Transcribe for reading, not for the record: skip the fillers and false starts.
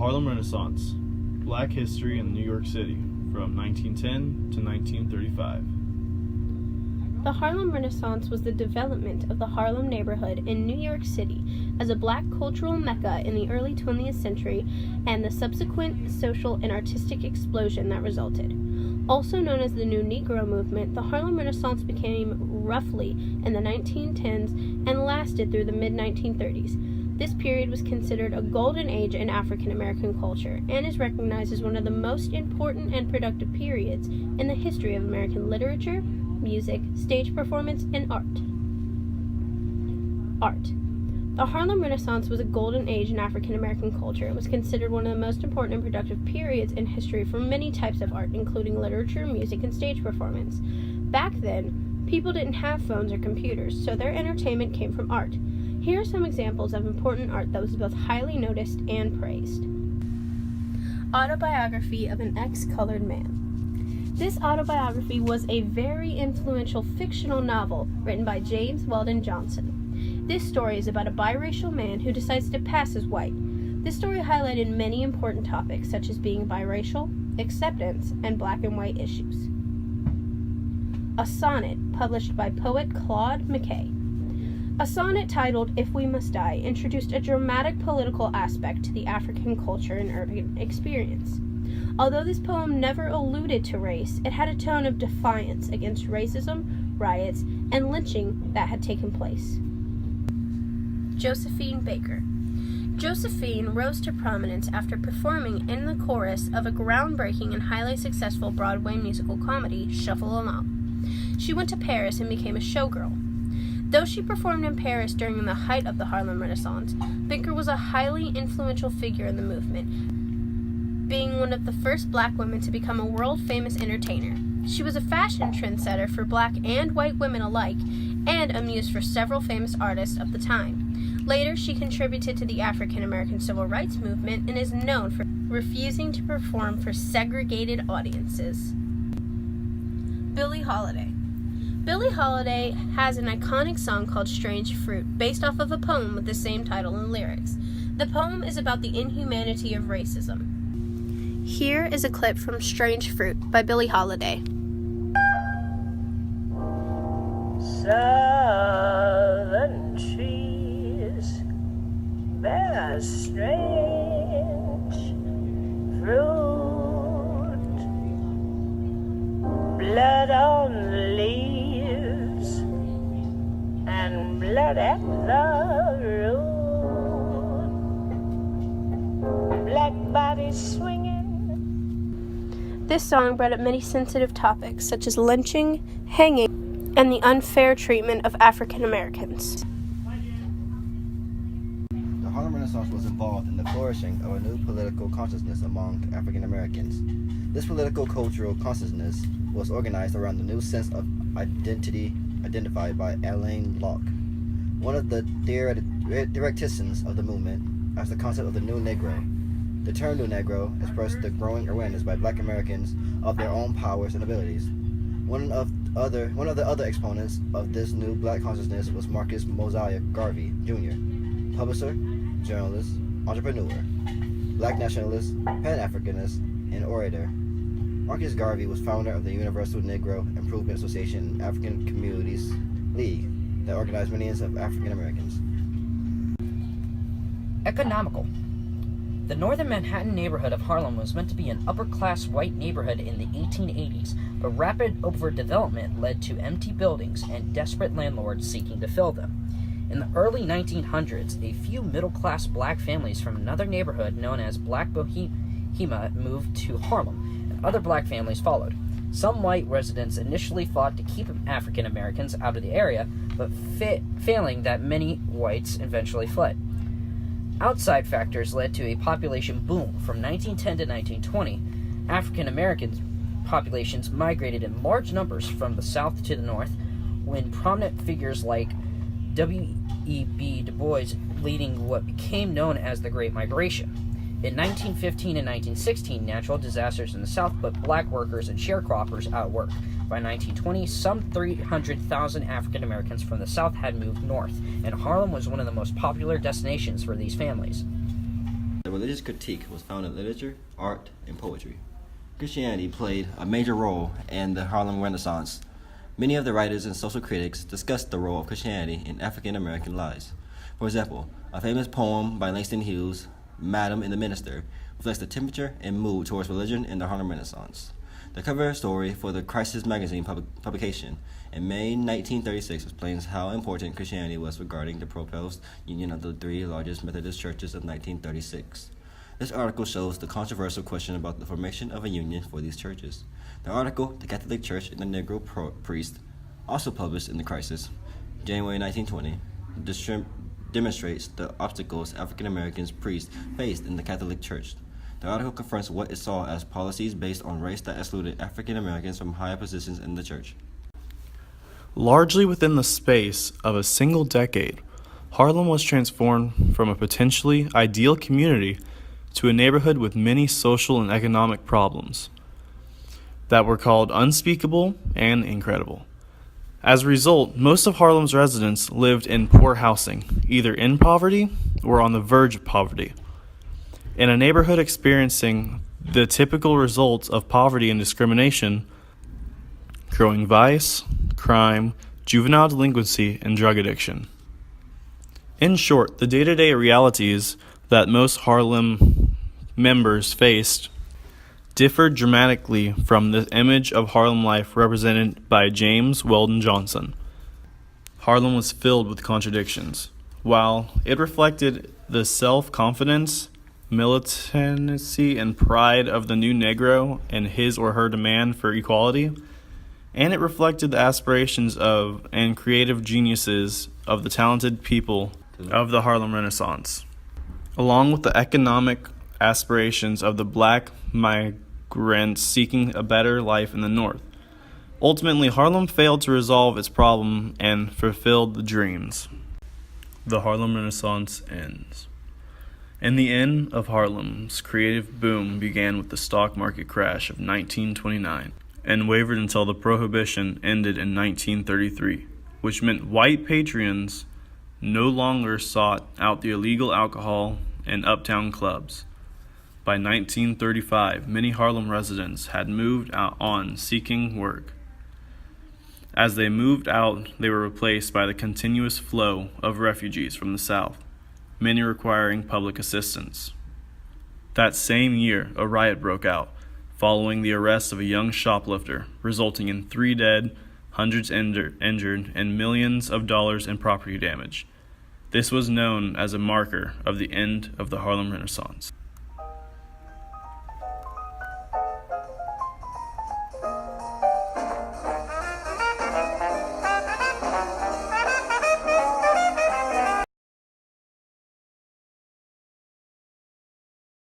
Harlem Renaissance, Black History in New York City, from 1910 to 1935. The Harlem Renaissance was the development of the Harlem neighborhood in New York City as a black cultural mecca in the early 20th century and the subsequent social and artistic explosion that resulted. Also known as the New Negro Movement, the Harlem Renaissance became roughly in the 1910s and lasted through the mid-1930s. This period was considered a golden age in African American culture and is recognized as one of the most important and productive periods in the history of American literature, music, stage performance, and art. Art. The Harlem Renaissance was a golden age in African American culture. It was considered one of the most important and productive periods in history for many types of art, including literature, music, and stage performance. Back then, people didn't have phones or computers, so their entertainment came from art. Here are some examples of important art that was both highly noticed and praised. Autobiography of an Ex-Colored Man. This autobiography was a very influential fictional novel written by James Weldon Johnson. This story is about a biracial man who decides to pass as white. This story highlighted many important topics such as being biracial, acceptance, and black and white issues. A sonnet published by poet Claude McKay. A sonnet titled If We Must Die introduced a dramatic political aspect to the African culture and urban experience. Although this poem never alluded to race, it had a tone of defiance against racism, riots, and lynching that had taken place. Josephine Baker. Josephine rose to prominence after performing in the chorus of a groundbreaking and highly successful Broadway musical comedy, Shuffle Along. She went to Paris and became a showgirl. Though she performed in Paris during the height of the Harlem Renaissance, Baker was a highly influential figure in the movement, being one of the first black women to become a world-famous entertainer. She was a fashion trendsetter for black and white women alike, and a muse for several famous artists of the time. Later, she contributed to the African American Civil Rights Movement and is known for refusing to perform for segregated audiences. Billie Holiday. Billie Holiday has an iconic song called Strange Fruit, based off of a poem with the same title and lyrics. The poem is about the inhumanity of racism. Here is a clip from Strange Fruit by Billie Holiday. Southern trees bear strange fruit, blood on the leaves and blood at the root, black bodies swinging. This song brought up many sensitive topics such as lynching, hanging, and the unfair treatment of African Americans. The Harlem Renaissance was involved in the flourishing of a new political consciousness among African Americans. This political cultural consciousness was organized around the new sense of identity identified by Alain Locke, one of the theoreticians of the movement, as the concept of the New Negro. The term New Negro expressed the growing awareness by black Americans of their own powers and abilities. One of the other exponents of this new black consciousness was Marcus Mosiah Garvey, Jr., publisher, journalist, entrepreneur, black nationalist, Pan-Africanist, and orator. Marcus Garvey was founder of the Universal Negro Improvement Association and African Communities League that organized millions of African Americans. Economical. The northern Manhattan neighborhood of Harlem was meant to be an upper-class white neighborhood in the 1880s, but rapid overdevelopment led to empty buildings and desperate landlords seeking to fill them. In the early 1900s, a few middle-class black families from another neighborhood known as Black Bohemia moved to Harlem, and other black families followed. Some white residents initially fought to keep African Americans out of the area, but failing that, many whites eventually fled. Outside factors led to a population boom. From 1910 to 1920, African American populations migrated in large numbers from the south to the north, when prominent figures like W.E.B. Du Bois leading what became known as the Great Migration. In 1915 and 1916, natural disasters in the South put black workers and sharecroppers out of work. By 1920, some 300,000 African Americans from the South had moved north, and Harlem was one of the most popular destinations for these families. There religious critique was found in literature, art, and poetry. Christianity played a major role in the Harlem Renaissance. Many of the writers and social critics discussed the role of Christianity in African American lives. For example, a famous poem by Langston Hughes, Madam and the Minister, reflects the temperature and mood towards religion in the Harlem Renaissance. The cover story for the Crisis magazine publication in May 1936 explains how important Christianity was regarding the proposed union of the three largest Methodist churches of 1936. This article shows the controversial question about the formation of a union for these churches. The article, The Catholic Church and the Negro Priest, also published in the Crisis, January 1920, demonstrates the obstacles African American priests faced in the Catholic Church. The article confronts what it saw as policies based on race that excluded African Americans from higher positions in the church. Largely within the space of a single decade, Harlem was transformed from a potentially ideal community to a neighborhood with many social and economic problems that were called unspeakable and incredible. As a result, most of Harlem's residents lived in poor housing, either in poverty or on the verge of poverty. In a neighborhood experiencing the typical results of poverty and discrimination, growing vice, crime, juvenile delinquency, and drug addiction. In short, the day-to-day realities that most Harlem members faced differed dramatically from the image of Harlem life represented by James Weldon Johnson. Harlem was filled with contradictions. While it reflected the self-confidence, militancy, and pride of the new Negro and his or her demand for equality, and it reflected the aspirations of and creative geniuses of the talented people of the Harlem Renaissance, along with the economic aspirations of the black migrants seeking a better life in the North. Ultimately, Harlem failed to resolve its problem and fulfilled the dreams. The Harlem Renaissance ends. And the end of Harlem's creative boom began with the stock market crash of 1929 and wavered until the Prohibition ended in 1933, which meant white patrons no longer sought out the illegal alcohol and uptown clubs. By 1935, many Harlem residents had moved out on seeking work. As they moved out, they were replaced by the continuous flow of refugees from the South, many requiring public assistance. That same year, a riot broke out, following the arrest of a young shoplifter, resulting in 3 dead, hundreds injured, and millions of dollars in property damage. This was known as a marker of the end of the Harlem Renaissance.